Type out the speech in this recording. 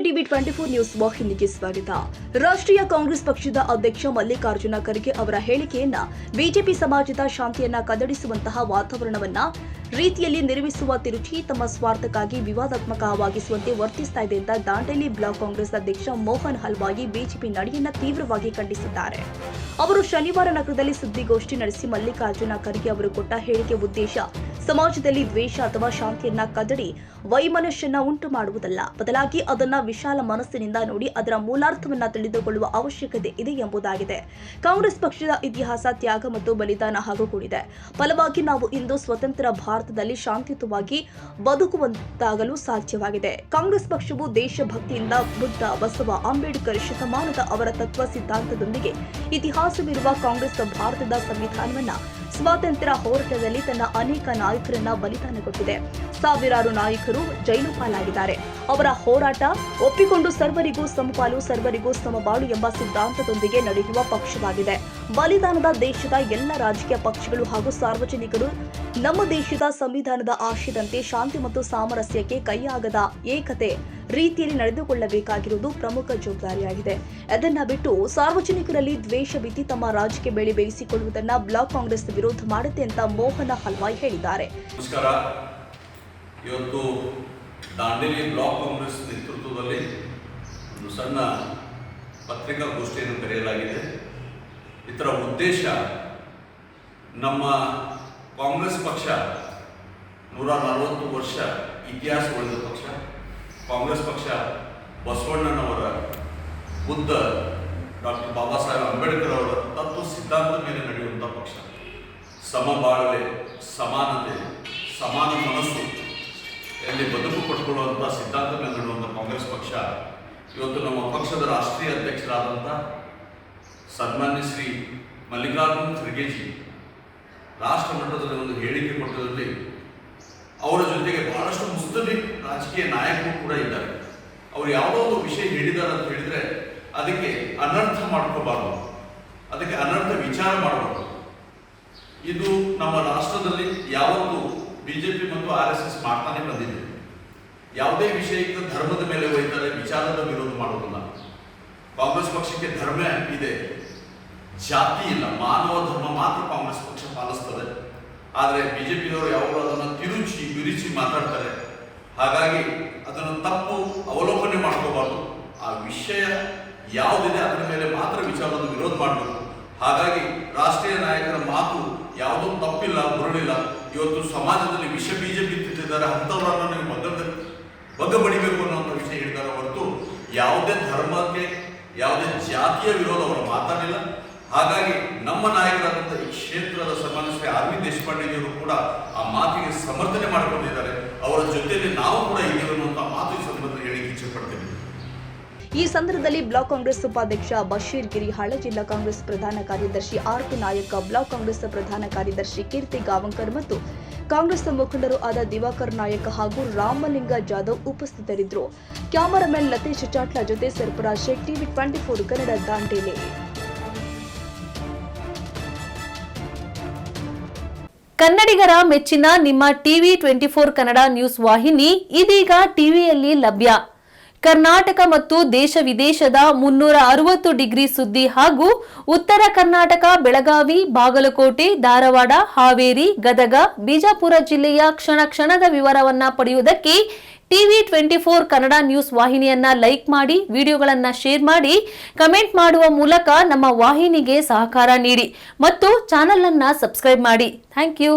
TV 24 news ವಾಹಿನಿಗೆ ಸ್ವಾಗತ. ರಾಷ್ಟ್ರೀಯ ಕಾಂಗ್ರೆಸ್ ಪಕ್ಷದ ಅಧ್ಯಕ್ಷ ಮಲ್ಲಿಕಾರ್ಜುನ ಖರ್ಗೆ ಅವರ ಹೇಳಿಕೆಯನ್ನ ಬಿಜೆಪಿ ಸಮಾಜದ ಶಾಂತಿಯನ್ನ ಕದಡಿಸುವಂತಹ ವಾತಾವರಣವನ್ನ ರೀತಿಯಲ್ಲಿ ನಿರ್ಮಿಸುವ ತಿರುಚಿ ತಮ್ಮ ಸ್ವಾರ್ಥಕ್ಕಾಗಿ ವಿವಾದಾತ್ಮಕವಾಗಿಸುವಂತೆ ವರ್ತಿಸ್ತಾ ಇದೆ ಅಂತ ದಾಂಡೇಲಿ ಬ್ಲಾಕ್ ಕಾಂಗ್ರೆಸ್ ಅಧ್ಯಕ್ಷ ಮೋಹನ್ ಹಲ್ವಾಯಿ ಬಿಜೆಪಿ ನಡೆಯನ್ನ ತೀವ್ರವಾಗಿ ಖಂಡಿಸಿದ್ದಾರೆ. ಅವರು ಶನಿವಾರ ನಗರದಲ್ಲಿ ಸುದ್ದಿಗೋಷ್ಠಿ ನಡೆಸಿ ಮಲ್ಲಿಕಾರ್ಜುನ ಖರ್ಗೆ ಅವರು ಕೊಟ್ಟ ಹೇಳಿಕೆ ಉದ್ದೇಶ ಸಮಾಜದಲ್ಲಿ ದ್ವೇಷ ಅಥವಾ ಶಾಂತಿಯನ್ನ ಕದಡಿ ವೈಮನಸ್ಯನ್ನ ಉಂಟು ಮಾಡುವುದಲ್ಲ, ಬದಲಾಗಿ ಅದನ್ನ ವಿಶಾಲ ಮನಸ್ಸಿನಿಂದ ನೋಡಿ ಅದರ ಮೂಲಾರ್ಥವನ್ನ ತಿಳಿದುಕೊಳ್ಳುವ ಅವಶ್ಯಕತೆ ಇದೆ ಎಂಬುದಾಗಿದೆ. ಕಾಂಗ್ರೆಸ್ ಪಕ್ಷದ ಇತಿಹಾಸ ತ್ಯಾಗ ಮತ್ತು ಬಲಿದಾನ ಹಾಗೂ ಕೂಡಿದೆ. ಫಲವಾಗಿ ನಾವು ಇಂದು ಸ್ವತಂತ್ರ ಭಾರತದಲ್ಲಿ ಶಾಂತಿಯುತವಾಗಿ ಬದುಕುವಂತಾಗಲು ಸಾಧ್ಯವಾಗಿದೆ. ಕಾಂಗ್ರೆಸ್ ಪಕ್ಷವು ದೇಶಭಕ್ತಿಯಿಂದ ಬುದ್ಧ, ಬಸವ, ಅಂಬೇಡ್ಕರ್, ಶತಮಾನದ ಅವರ ತತ್ವ ಸಿದ್ಧಾಂತದೊಂದಿಗೆ ಇತಿಹಾಸವಿರುವ ಕಾಂಗ್ರೆಸ್ ಭಾರತದ ಸಂವಿಧಾನವನ್ನ ಸ್ವಾತಂತ್ರ್ಯ ಹೋರಾಟದಲ್ಲಿ ತನ್ನ ಅನೇಕ ನಾಯಕರನ್ನ ಬಲಿದಾನ ಕೊಟ್ಟಿದೆ. ಸಾವಿರಾರು ನಾಯಕರು ಜೈಲು ಪಾಲಾಗಿದ್ದಾರೆ. ಅವರ ಹೋರಾಟ ಒಪ್ಪಿಕೊಂಡು ಸರ್ವರಿಗೂ ಸಮಪಾಲು, ಸರ್ವರಿಗೂ ಸಮಬಾಳು ಎಂಬ ಸಿದ್ಧಾಂತದೊಂದಿಗೆ ನಡೆಯುವ ಪಕ್ಷವಾಗಿದೆ. ಬಲಿದಾನದ ದೇಶದ ಎಲ್ಲ ರಾಜಕೀಯ ಪಕ್ಷಗಳು ಹಾಗೂ ಸಾರ್ವಜನಿಕರು ನಮ್ಮ ದೇಶದ ಸಂವಿಧಾನದ ಆಶಯದಂತೆ ಶಾಂತಿ ಮತ್ತು ಸಾಮರಸ್ಯಕ್ಕೆ ಕೈಯಾಗದ ಏಕತೆ ರೀತಿಯಲ್ಲಿ ನಡೆದುಕೊಳ್ಳಬೇಕಾಗಿರುವುದು ಪ್ರಮುಖ ಜವಾಬ್ದಾರಿಯಾಗಿದೆ. ಅದನ್ನ ಬಿಟ್ಟು ಸಾರ್ವಜನಿಕರಲ್ಲಿ ದ್ವೇಷ ಬಿತ್ತಿ ತಮ್ಮ ರಾಜಕೀಯ ಬೆಳೆ ಬೇಯಿಸಿಕೊಳ್ಳುವುದನ್ನ ಬ್ಲಾಕ್ ಕಾಂಗ್ರೆಸ್ ವಿರೋಧ ಮಾಡುತ್ತೆ ಅಂತ ಮೋಹನ ಹಲ್ವಾಯಿ ಹೇಳಿದ್ದಾರೆ. ನಮಸ್ಕಾರ. ಇವತ್ತು ದಾಂಡೇಲಿ ಬ್ಲಾಕ್ ಕಾಂಗ್ರೆಸ್ ನೇತೃತ್ವದಲ್ಲಿ ಒಂದು ಸಣ್ಣ ಪತ್ರಿಕಾಗೋಷ್ಠಿಯನ್ನು ಕರೆಯಲಾಗಿದೆ. ಇದರ ಉದ್ದೇಶ ನಮ್ಮ ಕಾಂಗ್ರೆಸ್ ಪಕ್ಷ 140 ವರ್ಷ ಇತಿಹಾಸ ಉಳಿದ ಪಕ್ಷ. ಕಾಂಗ್ರೆಸ್ ಪಕ್ಷ ಬಸವಣ್ಣನವರ, ಬುದ್ಧ, ಡಾಕ್ಟರ್ ಬಾಬಾ ಸಾಹೇಬ್ ಅಂಬೇಡ್ಕರ್ ಅವರ ತತ್ವ ಸಿದ್ಧಾಂತ ಮೇಲೆ ನಡೆಯುವಂಥ ಪಕ್ಷ. ಸಮಬಾಳ್ವೆ, ಸಮಾನತೆ, ಸಮಾನ ಮನಸ್ಸು ಎಲ್ಲಿ ಬದುಕು ಪಡ್ಕೊಳ್ಳುವಂಥ ಸಿದ್ಧಾಂತ ಮೇಲೆ ನಡೆಯುವಂಥ ಕಾಂಗ್ರೆಸ್ ಪಕ್ಷ ಇವತ್ತು ನಮ್ಮ ಪಕ್ಷದ ರಾಷ್ಟ್ರೀಯ ಅಧ್ಯಕ್ಷರಾದಂಥ ಸನ್ಮಾನ್ಯ ಶ್ರೀ ಮಲ್ಲಿಕಾರ್ಜುನ ಖರ್ಗೆಜಿ ರಾಷ್ಟ್ರ ಮಟ್ಟದಲ್ಲಿ ಒಂದು ಹೇಳಿಕೆ ಕೊಟ್ಟದಲ್ಲಿ ಅವರ ಜೊತೆಗೆ ಬಹಳಷ್ಟು ಮುಸ್ಲಿಂ ರಾಜಕೀಯ ನಾಯಕರು ಕೂಡ ಇದ್ದಾರೆ. ಅವರು ಯಾವುದೋ ಒಂದು ವಿಷಯ ಹೇಳಿದ್ದಾರೆ ಅಂತ ಹೇಳಿದ್ರೆ ಅದಕ್ಕೆ ಅನರ್ಥ ಮಾಡ್ಕೋಬಾರ್ದು, ಅದಕ್ಕೆ ಅನರ್ಥ ವಿಚಾರ ಮಾಡಬಾರ್ದು. ಇದು ನಮ್ಮ ರಾಷ್ಟ್ರದಲ್ಲಿ ಯಾವತ್ತೂ ಬಿಜೆಪಿ ಮತ್ತು RSS ಮಾಡ್ತಾನೆ ಬಂದಿದೆ. ಯಾವುದೇ ವಿಷಯಕ್ಕೆ ಧರ್ಮದ ಮೇಲೆ ಒಯ್ತಾರೆ, ವಿಚಾರದ ವಿರೋಧ ಮಾಡೋದಿಲ್ಲ. ಕಾಂಗ್ರೆಸ್ ಪಕ್ಷಕ್ಕೆ ಧರ್ಮ ಇದೆ, ಜಾತಿ ಇಲ್ಲ, ಮಾನವ ಧರ್ಮ ಮಾತ್ರ ಕಾಂಗ್ರೆಸ್ ಪಕ್ಷ ಪಾಲಿಸ್ತದೆ. ಆದರೆ ಬಿಜೆಪಿಯವರು ಯಾವಾಗಲೂ ಅದನ್ನು ತಿರುಚಿ ಬಿರುಚಿ ಮಾತಾಡ್ತಾರೆ. ಹಾಗಾಗಿ ಅದನ್ನು ತಪ್ಪು ಅವಲೋಕನೆ ಮಾಡ್ಕೋಬಾರ್ದು. ಆ ವಿಷಯ ಯಾವುದಿದೆ ಅದರ ಮೇಲೆ ಮಾತ್ರ ವಿಚಾರವನ್ನು ವಿರೋಧ ಮಾಡಬೇಕು. ಹಾಗಾಗಿ ರಾಷ್ಟ್ರೀಯ ನಾಯಕರ ಮಾತು ಯಾವುದೂ ತಪ್ಪಿಲ್ಲ, ಬರಲಿಲ್ಲ. ಇವತ್ತು ಸಮಾಜದಲ್ಲಿ ವಿಷ ಬೀಜ ಬಿತ್ತಿದ್ದಾರೆ, ಅಂಥವರನ್ನು ನೀವು ಬಗ್ಗಬಡಿಬೇಕು ಅನ್ನೋಂಥ ವಿಷಯ ಹೇಳಿದ್ದಾರೆ ಹೊರತು ಯಾವುದೇ ಧರ್ಮಕ್ಕೆ, ಯಾವುದೇ ಜಾತಿಯ ವಿರೋಧ ಅವರು ಮಾತಾಡಿಲ್ಲ. ಹಾಗಾಗಿ ನಮ್ಮ ನಾಯಕರಾದಂಥ ಈ ಕ್ಷೇತ್ರದ ಸನ್ಮಾನ್ಯ ಶ್ರೀ ಆರ್ ವಿ ದೇಶಪಾಂಡೆಯವರು ಕೂಡ ಆ ಮಾತಿಗೆ ಸಮರ್ಥನೆ ಮಾಡಿಕೊಂಡಿದ್ದಾರೆ. ಅವರ ಜೊತೆಯಲ್ಲಿ ನಾವು ಕೂಡ ಇದ್ದೀವಿ ಅನ್ನುವಂಥ ಮಾತು ಈ ಸಂದರ್ಭದಲ್ಲಿ ಹೇಳಿಕ್ಕೆ ಇಚ್ಛೆಪಡ್ತೇವೆ. ಈ ಸಂದರ್ಭದಲ್ಲಿ ಬ್ಲಾಕ್ ಕಾಂಗ್ರೆಸ್ ಉಪಾಧ್ಯಕ್ಷ ಬಶೀರ್ ಗಿರಿಹಾಳ, ಜಿಲ್ಲಾ ಕಾಂಗ್ರೆಸ್ ಪ್ರಧಾನ ಕಾರ್ಯದರ್ಶಿ RP ನಾಯಕ, ಬ್ಲಾಕ್ ಕಾಂಗ್ರೆಸ್ ಪ್ರಧಾನ ಕಾರ್ಯದರ್ಶಿ ಕೀರ್ತಿ ಗಾವಂಕರ್ ಮತ್ತು ಕಾಂಗ್ರೆಸ್ ಮುಖಂಡರು ಆದ ದಿವಾಕರ್ ನಾಯಕ ಹಾಗೂ ರಾಮಲಿಂಗ ಜಾಧವ್ ಉಪಸ್ಥಿತರಿದ್ದರು. ಕ್ಯಾಮರಾಮನ್ ಲತೇಶ್ ಚಾಟ್ಲಾ ಜೊತೆ ಸರ್ಫರಾಜ್ ಶೇಖ್, ಟಿವಿ 24 ಕನ್ನಡ, ದಾಂಡೇಲಿ. ಕನ್ನಡಿಗರ ಮೆಚ್ಚಿನ ನಿಮ್ಮ ಟಿವಿ 24 ಕನ್ನಡ ನ್ಯೂಸ್ ವಾಹಿನಿ ಇದೀಗ ಟಿವಿಯಲ್ಲಿ ಲಭ್ಯ. ಕರ್ನಾಟಕ ಮತ್ತು ದೇಶ ವಿದೇಶದ 360 ಡಿಗ್ರಿ ಸುದ್ದಿ ಹಾಗೂ ಉತ್ತರ ಕರ್ನಾಟಕ, ಬೆಳಗಾವಿ, ಬಾಗಲಕೋಟೆ, ಧಾರವಾಡ, ಹಾವೇರಿ, ಗದಗ, ಬಿಜಾಪುರ ಜಿಲ್ಲೆಯ ಕ್ಷಣ ಕ್ಷಣದ ವಿವರವನ್ನ ಪಡೆಯುವುದಕ್ಕೆ ಟಿವಿ 24 ಕನ್ನಡ ನ್ಯೂಸ್ ವಾಹಿನಿಯನ್ನ ಲೈಕ್ ಮಾಡಿ, ವಿಡಿಯೋಗಳನ್ನ ಶೇರ್ ಮಾಡಿ, ಕಮೆಂಟ್ ಮಾಡುವ ಮೂಲಕ ನಮ್ಮ ವಾಹಿನಿಗೆ ಸಹಕಾರ ನೀಡಿ ಮತ್ತು ಚಾನೆಲ್ ಅನ್ನ ಸಬ್ಸ್ಕ್ರೈಬ್ ಮಾಡಿ. Thank you.